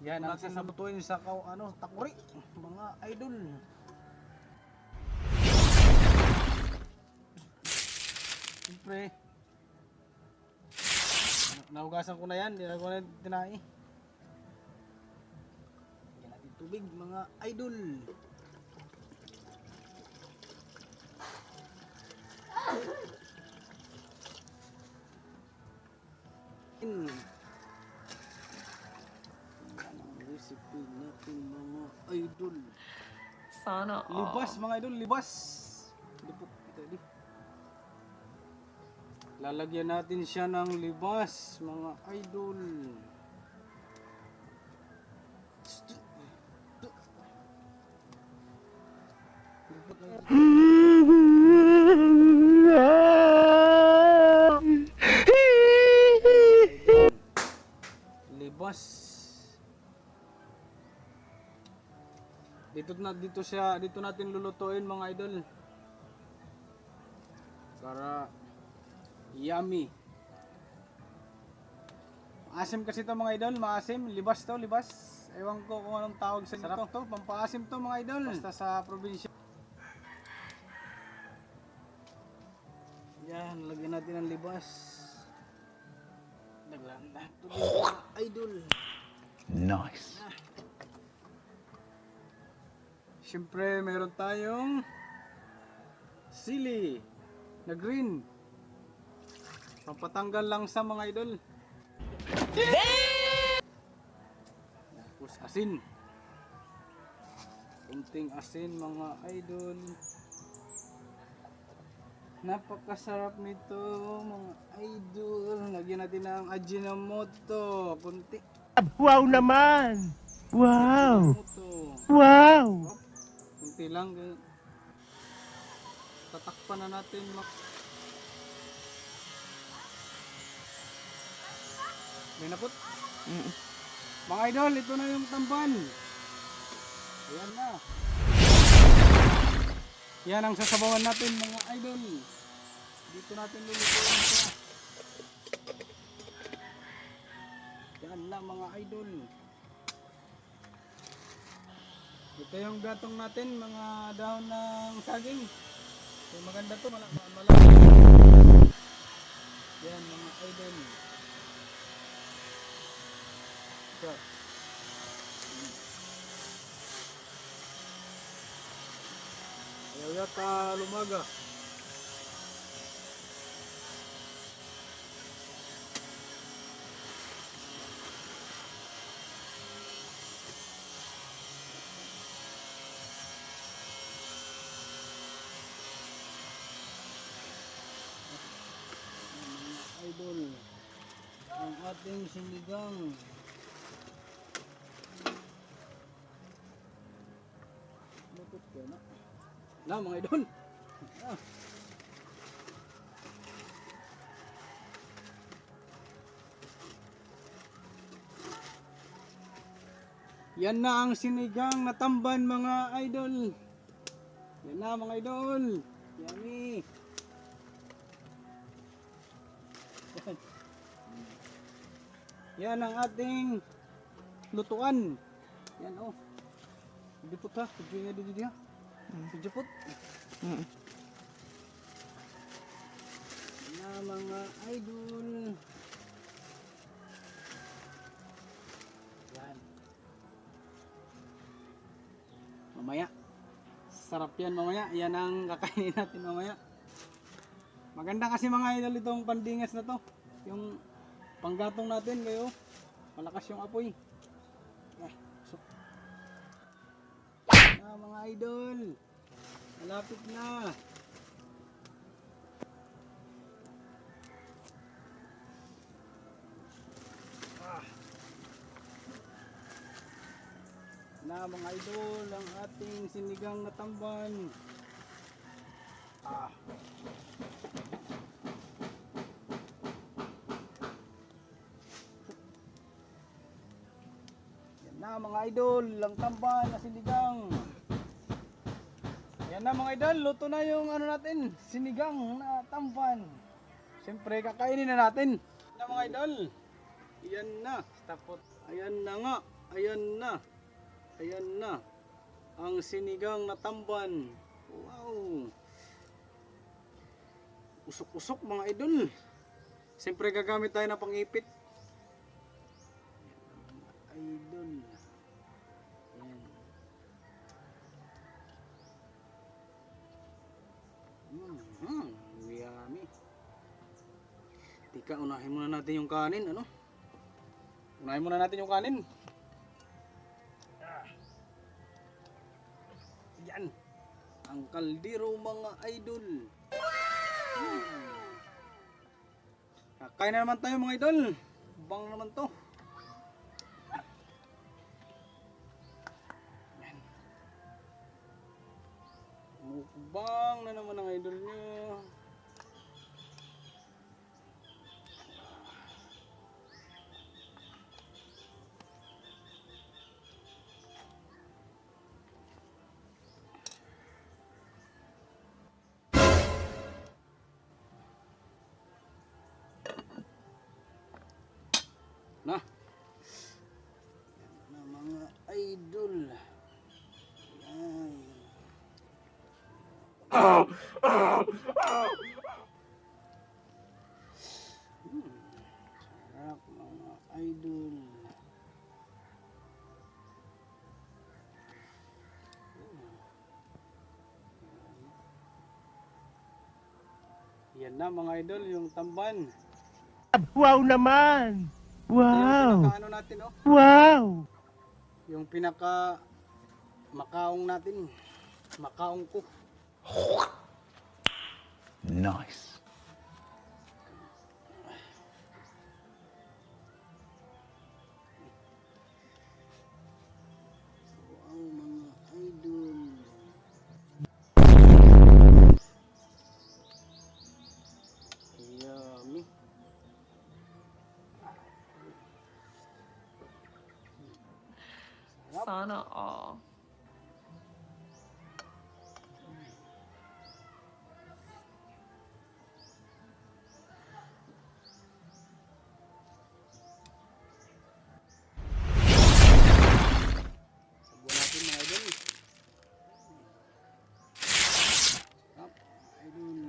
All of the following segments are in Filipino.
Yan ang sasabutuin sa takuri, mga idol. Siyempre, nahugasan ko na yan, hindi na ko na tinai. Yan natin tubig, mga idol. Recipe natin, mga idol. Sana all. Libas, mga idol, libas. Lipot ito, di. Lalagyan natin siya ng libas, mga idol. Lipot na libas. Dito natin lulutuin, mga idol. Para yummy. Maasim kasi to, mga idol, maasim, libas to, libas. Ewan ko kung anong tawag sa sarap to, pampaasim to, mga idol. Basta sa probinsya. Yan, lagyan natin ng libas. Naglaan na ito, mga idol. Nice. Siyempre, meron tayong sili na green. Pampatanggal lang sa, mga idol. Tapos asin. Kunting asin, mga idol. Napakasarap nito, mga idol. Lagyan natin ng Ajinomoto. Kunti. Wow naman! Wow! Ajinomoto. Wow! Kunti lang. Tatakpan na natin. May napot? Mga idol, ito na yung tamban. Ayan na. Yan ang sasabawan natin, mga idol. Dito natin lulutuin ito. Yan na, mga idol. Ito yung gatong natin, mga dahon ng saging. So, maganda to, malaki. Yan, mga idol. So, ayaw yata lumaga. Mga idol, ang ating sinigang. Lupit ko na mga idol. Yan na ang sinigang na tamban, mga idol. Yan na, mga idol. Yummy. Yan ang ating lutuan. Yan, oh. Dipot ha, tudyo nga dito ha. Dipot. Na, mga idol. Yan. Mamaya. Sarap yan mamaya. Yan ang kakainin natin mamaya. Maganda kasi, mga idol, itong pandingas na to. Yung panggatong natin kayo. Malakas yung apoy. Mga idol, malapit na. Na, mga idol, ang ating sinigang na tamban. Yan na, mga idol, ang tamban na sinigang. Yan na, mga idol, luto na yung natin, sinigang na tamban. Siyempre, kakainin na natin. Yan na, mga idol. Yan na, tapos Ayan na nga. Ayan na. Ayan na. Ang sinigang na tamban. Wow. Usok-usok mga idol. Siyempre gagamit tayo ng pangipit. Idol. Ayan. Yummy. Tika, unahin muna natin yung kanin, ano? Unahin muna natin yung kanin. Yan. Ang kaldero mga idol. Kakain na naman tayo mga idol. Bang naman to. Yan. Mukbang na naman ang idol nyo. Na. Yan na mga idol. Yan. Sarap mga idol. Yan na mga idol, yung tamban. Wow naman! Wow! Yung pinaka ano natin, oh. Wow! Yung pinaka makaong natin. Makaong ko. Nice. Wow mga idol. Yummy. Sana all. Sabuan natin mga idol. Sarap, idol.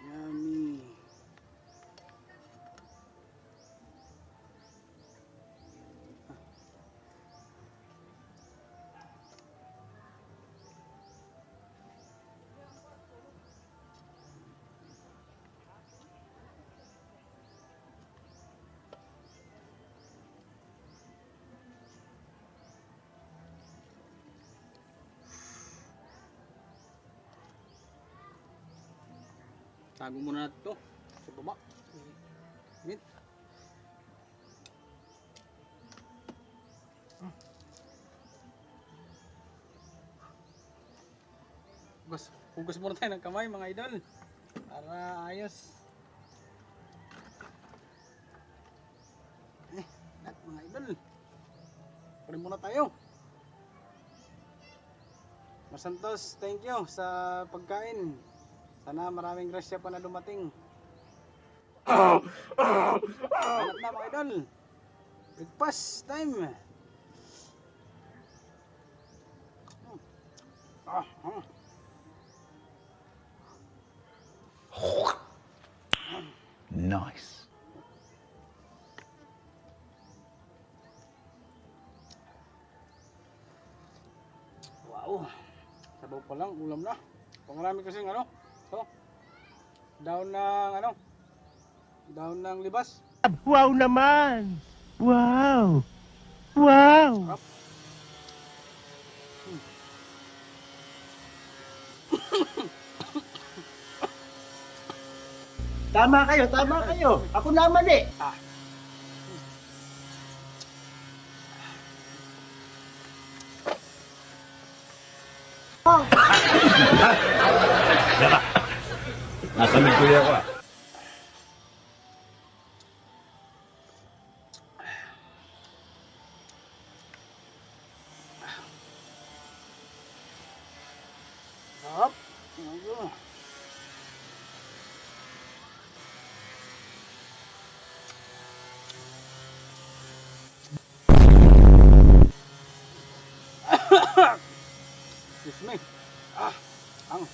Yummy. Tago muna natin ito sa baba. Mint. Hugas muna tayo ng kamay mga idol. Para ayos. Mga idol. Pari muna tayo. Masantos, thank you sa pagkain. Sana maraming grasya pa na dumating. Hanap na mga idol. Breakfast time. Nice. Wow. Sabaw pa lang, ulam na. Pangarami kasing ano. So, daon ng ano? Daon ng libas. Wow naman! Wow! Wow! Sarap. Tama kayo. Ako naman eh. Nasa may kuya ko ah. Sarap. Ayun. excuse me. Ang